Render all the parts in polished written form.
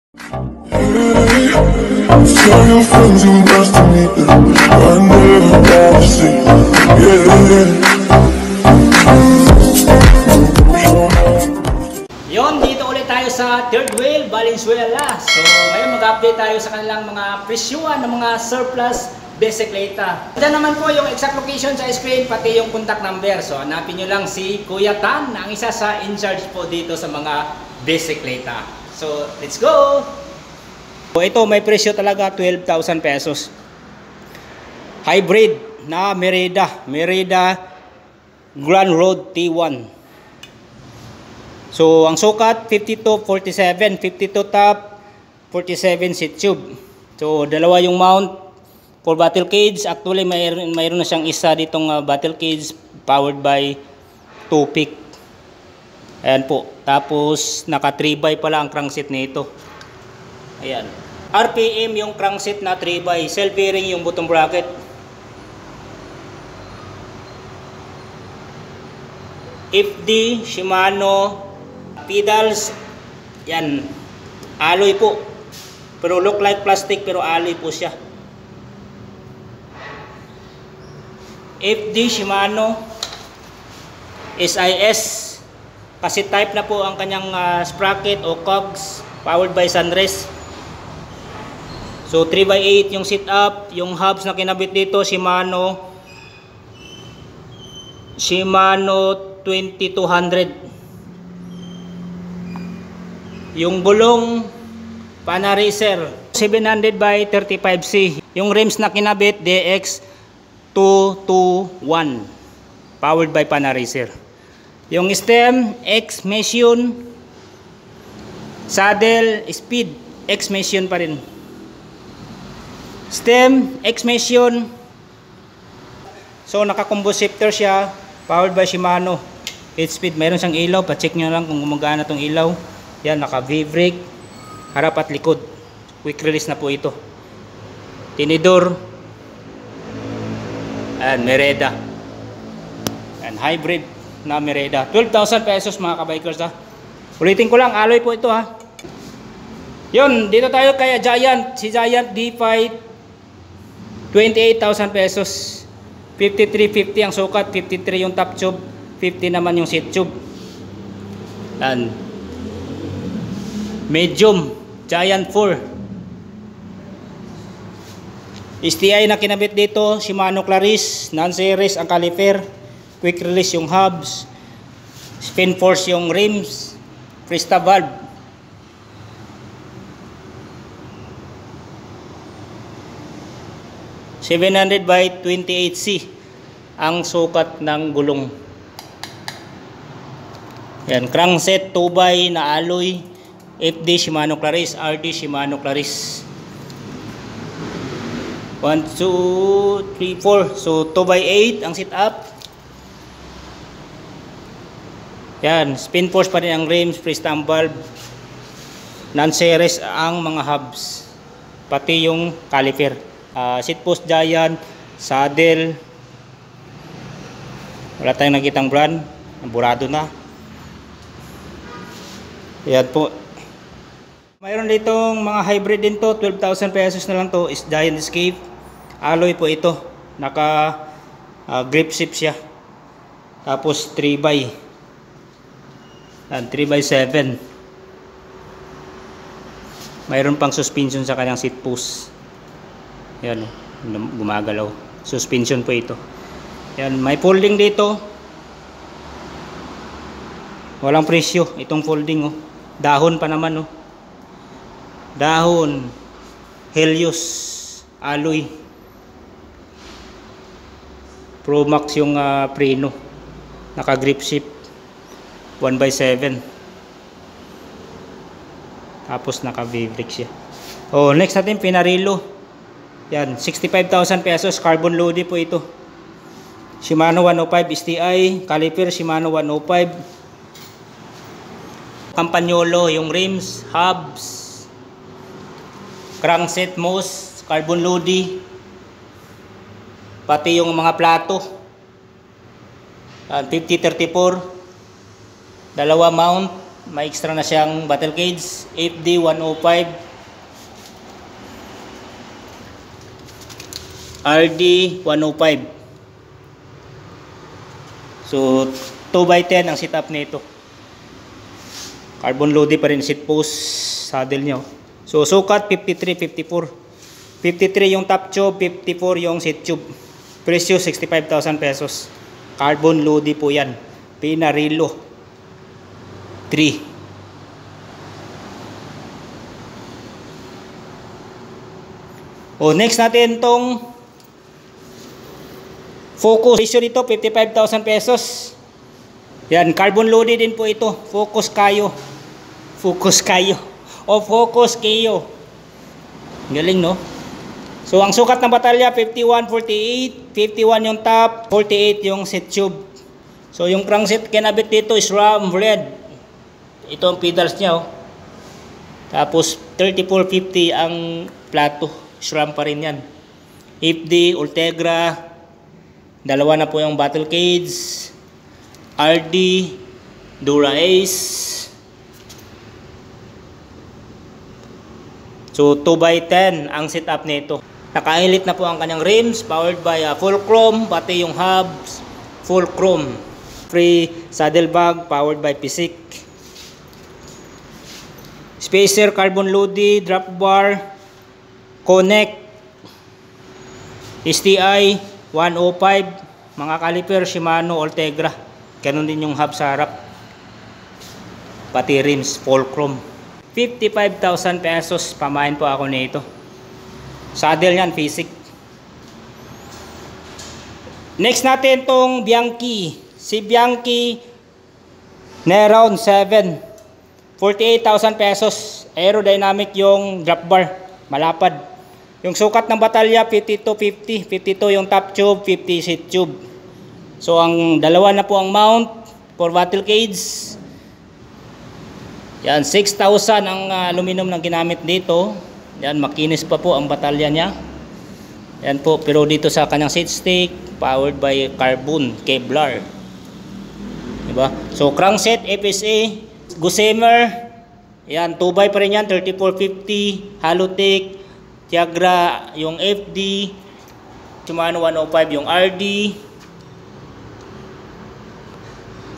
Tell your friends you nice to meet them. I never gotta see them. Yon, dito ulit tayo sa Third Wheel, Valenzuela. So, ngayon mag-update tayo sa kanilang mga presyuan ng mga surplus bisikleta. Diyan naman po yung exact location sa screen, pati yung contact number. So, hanapin nyo lang si Kuya Tan, na ang isa sa in-charge po dito sa mga bisikleta. So, let's go! So, ito may presyo talaga 12,000 pesos. Hybrid na Merida Grand Road T1. So, ang sukat 52-47, 52 top, 47 seat tube. So, dalawa yung mount for battle cage. Actually, mayroon na siyang isa ditong battle cage powered by 2-pick. Ayan po. Tapos, naka 3x pala ang crankset nito. Ayan. RPM yung crankset na 3x. Self-bearing yung bottom bracket. FD, Shimano, pedals, yan, alloy po, pero look like plastic pero alloy po siya. FD Shimano SIS, kasi type na po ang kanyang sprocket o cogs, powered by Sunrest. So 3x8 yung sit up, yung hubs na kinabit dito Shimano 2200. Yung gulong Panaracer 700 by 35C. Yung rims na kinabit DX 221 powered by Panaracer. Yung stem X Mission. Saddle Speed X Mission pa rin. Stem X Mission. So naka-combo shifter siya, powered by Shimano 8-speed. Meron siyang ilaw, pa-check nyo lang kung gumagana tong ilaw. Yan, naka V-brake, harap at likod. Quick release na po ito. Tinidor. And Merida. And hybrid na Merida. 12,000 pesos mga kabikers ha. Ulitin ko lang, alloy po ito ha. Yun, dito tayo kay Giant. Si Giant D5 28,000 pesos. 5350 ang sukat, 53 yung top tube, 50 naman yung seat tube. And medium Giant 4. STI na kinabit dito Shimano Claris, non-series ang caliper, quick release yung hubs, spin force yung rims, Cresta valve. .700 by 28C ang sukat ng gulong. Yan, crankset 2x na alloy, FD Shimano Claris, RD Shimano Claris. 1, 2, 3, 4. So 2x8 ang sit up. Yan, spin force pa rin ang rims, freestyle valve. Non-series ang mga hubs, pati yung caliper. Seat post Giant, saddle. Wala tayong nakitang brand, burado na. Yan po. Mayroon ditong mga hybrid din to, 12,000 pesos na lang to, is Giant Escape. Alloy po ito, naka grip shift siya. Tapos 3x. 3x7. Mayroon pang suspension sa kanyang seat post. Yan, gumagalaw. Suspension po ito. Yan, may folding dito. Walang presyo itong folding oh. Dahon pa naman oh. Dahon Helios alloy. Pro Max yung preno. Naka grip shift 1x7. Tapos naka V-brake siya. Oh, next natin Pinarello. Yan, 65,000 pesos, carbon loaded po ito. Shimano 105 STI, caliper Shimano 105. Campagnolo yung rims, hubs, crankset Moss, carbon loaded. Pati yung mga plato. 5034. Dalawa mount, may extra na siyang battle cage, FD 105, RD 105. So 2x10 ang setup nito. Carbon loaded pa rin seat post, saddle niya. So sukat 53, 54. 53 yung top tube, 54 yung seat tube. Presyo 65,000 pesos. Carbon loaded po yan. Pinarello 3. O next natin tong Focus. Presyo dito 55,000 pesos. Yan, carbon loaded din po ito. Focus Kayo. Focus Kayo. O Focus Kayo. Galing, no? So ang sukat ng batalya 51, 48. 51 yung top, 48 yung seat tube. So yung crankset kinabit dito is ram red. Ito ang pedals niya, oh. Tapos 3450 ang plato. SRAM pa rin yan. FD, Ultegra. Dalawa na po yung battle cage. RD, Dura Ace. So 2x10 ang setup nito. Naka-elite na po ang kanyang rims, powered by full chrome, pati yung hubs full chrome. Free saddle bag, powered by Pisik. Spacer carbon loaded, drop bar, connect, STI 105, mga caliper Shimano, Ultegra. Ganun din yung hub sa harap. Pati rims full chrome. 55,000 pesos pamain po ako nito. Saddle yan, Pisik. Next natin tong Bianchi. Si Bianchi Neron 7. 48,000 pesos. Aerodynamic yung drop bar. Malapad. Yung sukat ng batalya 52, 50. 52 yung top tube, 50 seat tube. So ang dalawa na po ang mount for battle cage. Yan, 6,000 ang aluminum na ginamit dito. Yan, makinis pa po ang batalya niya. Yan po, pero dito sa kanyang seat stick, powered by carbon, Kevlar. Diba? So crankset, FSA, Gossamer. Yan, 2x pa rin yan, 3450, Halotech, Tiagra yung FD, Shimano 105 yung RD,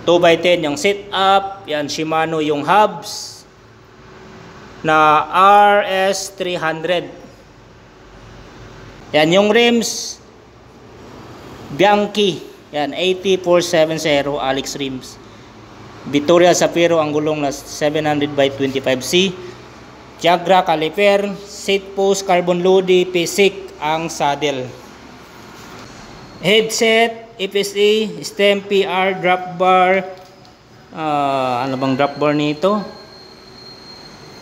2x10 yung setup, yan Shimano yung hubs na RS300. Yan yung rims Bianchi, yan 8470 Alex rims. Vittoria Zafiro ang gulong na 700/25C. Tiagra caliper, seat post carbon loaded, Pisik ang saddle. Headset, FSA, stem PR, drop bar. Ano bang drop bar nito?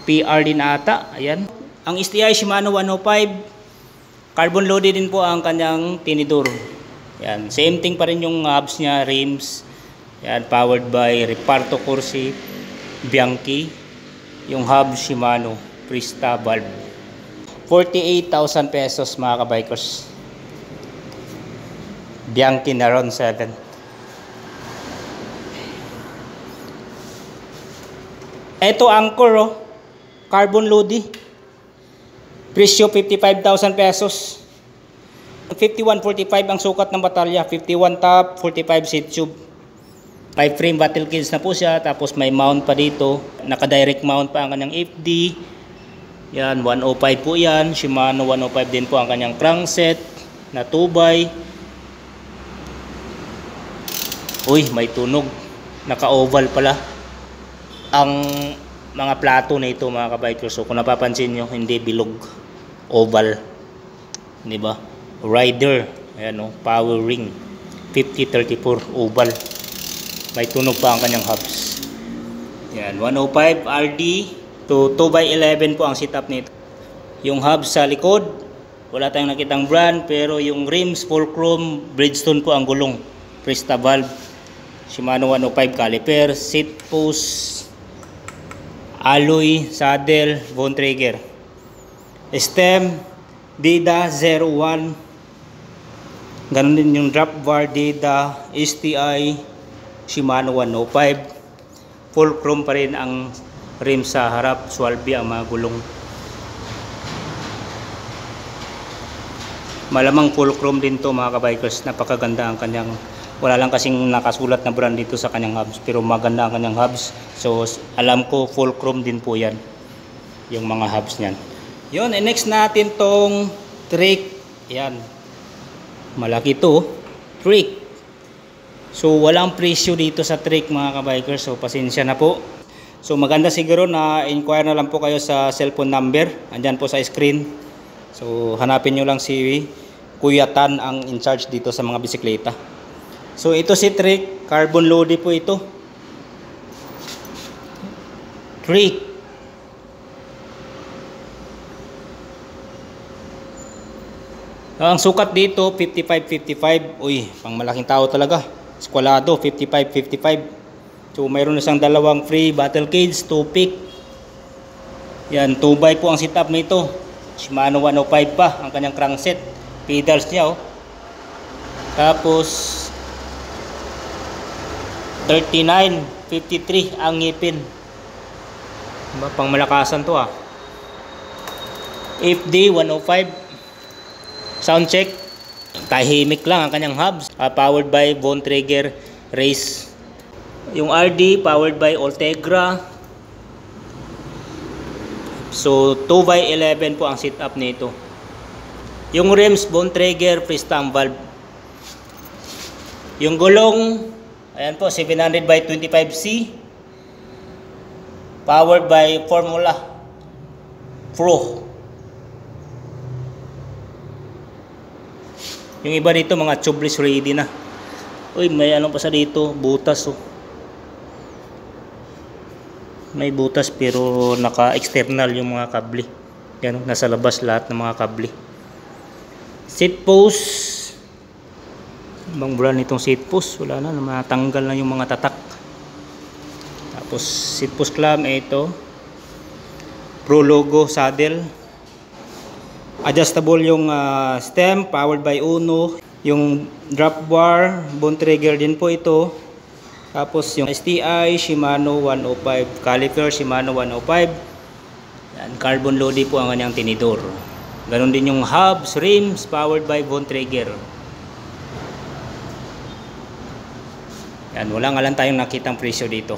PR din ata. Ayan. Ang STI Shimano 105. Carbon loaded din po ang kanyang tinidor. Yan, same thing pa rin yung hubs niya, rims. Yan, powered by Reparto Corsi Bianchi. Yung hub Shimano Prista valve. 48,000 pesos mga kabikers. Bianchi Neron 7. Ito anchor, oh. Carbon loaded. Presyo 55,000 pesos. 51.45 ang sukat ng batalya. 51 top, 45 seat tube. 5 frame battle cage na po siya. Tapos may mount pa dito. Naka-direct mount pa ang kanyang FD. Yan, 105 po yan. Shimano 105 din po ang kanyang crankset na 2x. Uy, may tunog. Naka-oval pala ang mga plato na ito mga kabikers. So kung napapansin nyo, hindi bilog, oval, di ba? Rider, ayan, oh, power ring 5034 oval. May tunog pa ang kanyang hubs. Yan, 105 RD to 2x11 po ang setup nito. Yung hubs sa likod, wala tayong nakitang brand, pero yung rims full chrome, Bridgestone po ang gulong, Presta valve, Shimano 105 caliper, seat post, alloy, saddle, bone trigger. Stem, Dida 01. Ganon din yung drop bar, Dida, STI, Shimano 105. full chrome pa rin ang rim sa harap, Schwalbe ang mga gulong. Malamang full chrome din to mga kabikers. Napakaganda ang kanyang, wala lang kasing nakasulat na brand dito sa kanyang hubs, pero maganda ang kanyang hubs. So alam ko full chrome din po yan, yung mga hubs niyan. Yun, next natin tong Trek. Yan, malaki to, Trek. So walang presyo dito sa Trek mga kabikers, so pasensya na po. So maganda siguro na inquire na lang po kayo sa cellphone number, andyan po sa screen. So hanapin nyo lang si Kuya Tan, ang in charge dito sa mga bisikleta. So ito si Trek, carbon loady po ito. Trek. Ang sukat dito 55-55. Uy, pang malaking tao talaga. Eskwalado 55-55. So mayroon na siyang dalawang free battle cage, 2-pick. Yan, 2x po ang setup nito. Shimano 105 pa ang kanyang crankset. Pedals niya, oh. Tapos 39-53 ang ngipin. Diba, pang malakasan to, ah. FD 105. Sound check, tahimik lang ang kanyang hubs. Powered by Bontrager Race. Yung RD powered by Ultegra. So 2x11 po ang setup nito. Yung rims Bontrager freestyle valve. Yung gulong, ayan po, 700/25C. Powered by Formula Pro. Yung iba dito mga tubeless ready na. Uy, may ano pa sa dito, butas, oh. May butas pero naka-external yung mga kable. Yan, nasa labas lahat ng mga kable. Seat post. Ibang brand nitong seat post, wala na, matanggal na yung mga tatak. Tapos seat post clamp, ito. Pro logo saddle. Adjustable yung stem, powered by Uno. Yung drop bar, Bontrager din po ito. Tapos yung STI, Shimano 105. Caliper, Shimano 105. Yan, carbon loady po ang kanyang tinidor. Ganon din yung hubs, rims, powered by Bontrager. Yan, wala nga lang tayong nakitang presyo dito.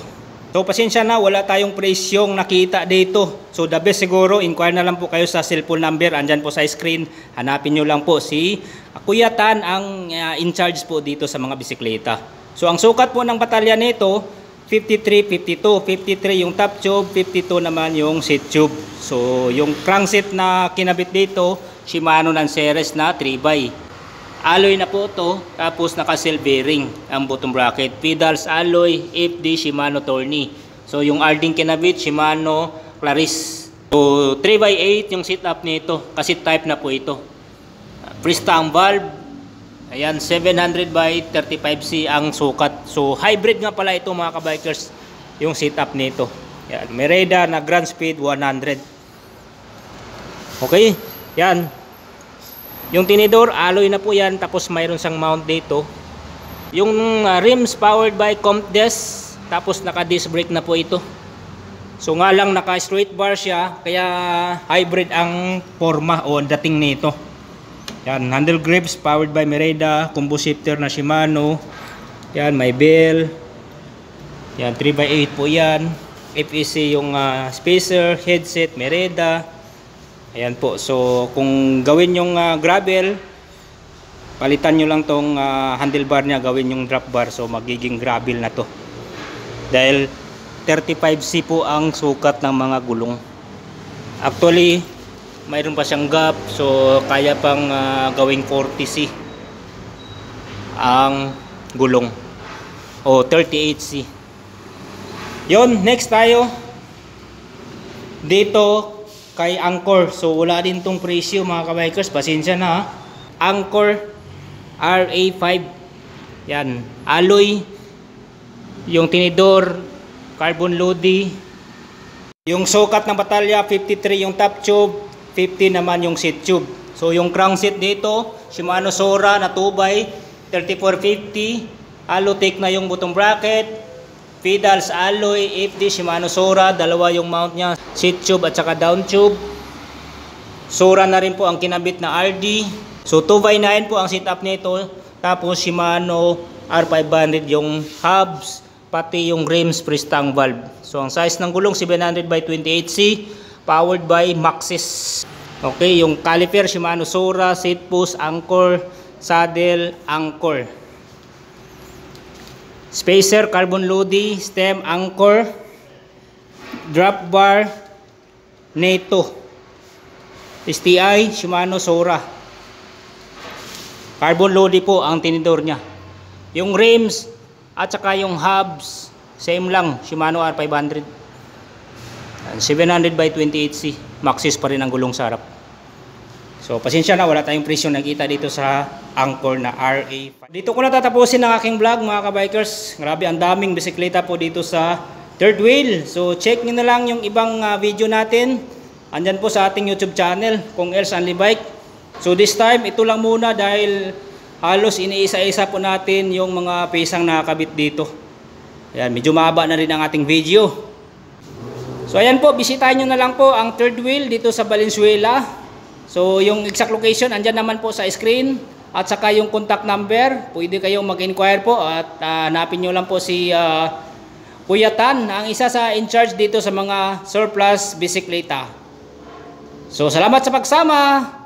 So pasensya na, wala tayong presyong nakita dito. So the best siguro, inquire na lang po kayo sa cellphone number, andyan po sa screen. Hanapin nyo lang po si Kuya Tan, ang in charge po dito sa mga bisikleta. So ang sukat po ng batalya nito, 53-52. 53 yung top tube, 52 naman yung seat tube. So yung crankset na kinabit dito, Shimano Lanceres na 3x. Alloy na po to, tapos naka-cell bearing ang bottom bracket. Pedals alloy, FD Shimano Tourney. So yung Arding kinabit, Shimano Claris. So 3x8 yung setup nito, kasi type na po ito. Freestyle valve. Ayan, 700/35C ang sukat. So hybrid nga pala ito mga kabikers, yung setup nito. Yan, Merida na Grand Speed 100. Okay, yan. Yung tinidor, alloy na po yan. Tapos mayroon siyang mount dito. Yung rims powered by Comtes. Tapos naka disc brake na po ito. So nga lang naka straight bar siya. Kaya hybrid ang forma o dating nito. Yan, handle grips powered by Merida. Combo shifter na Shimano. Yan, may bell. Yan, 3x8 po yan. FEC yung spacer, headset, Merida. Ayan po. So kung gawin yung gravel, palitan nyo lang tong handlebar nya, gawin yung drop bar. So magiging gravel na to. Dahil 35C po ang sukat ng mga gulong. Actually, mayroon pa siyang gap. So kaya pang gawing 40C ang gulong. O 38C. Yon, next tayo. Dito kay Angkor. So wala din tong presyo mga kabikers, pasensya na ha. Angkor RA5. Yan, alloy. Yung tinidor, carbon loady. Yung sukat ng batalya, 53 yung top tube, 50 naman yung seat tube. So yung crankset dito, Shimano Sora na 2x, 3450. Alotech na yung bottom bracket. pedals alloy, FD Shimano Sora, dalawa yung mount niya, seat tube at saka down tube. Sora na rin po ang kinabit na RD. So 2x9 po ang setup nito. Tapos Shimano R500 yung hubs, pati yung rims pre-stang valve. So ang size ng gulong 700 by 28C, powered by Maxxis. Okay, yung caliper Shimano Sora, seat post, anchor, saddle, anchor. Spacer, carbon lodi, stem, anchor, drop bar, NATO. STI, Shimano Sora. Carbon lodi po ang tinidor niya. Yung rims at saka yung hubs, same lang, Shimano R500. 700 by 28C. Maxxis pa rin ang gulong sa harap. So pasensya na, wala tayong presyo nakita dito sa Anchor na RA. Dito ko na tatapusin ang aking vlog mga kabikers. Grabe, ang daming bisikleta po dito sa third wheel. So check nyo na lang yung ibang video natin. Andyan po sa ating YouTube channel, Kung Els Only Bike. So this time, ito lang muna dahil halos iniisa-isa po natin yung mga pisang nakakabit dito. Ayan, medyo mahaba na rin ang ating video. So ayan po, bisitahin nyo na lang po ang third wheel dito sa Valenzuela. So yung exact location, andyan naman po sa screen. At saka yung contact number, pwede kayong mag-inquire po at hanapin nyo lang po si Kuya Tan, ang isa sa in-charge dito sa mga surplus bisikleta. So salamat sa pagsama!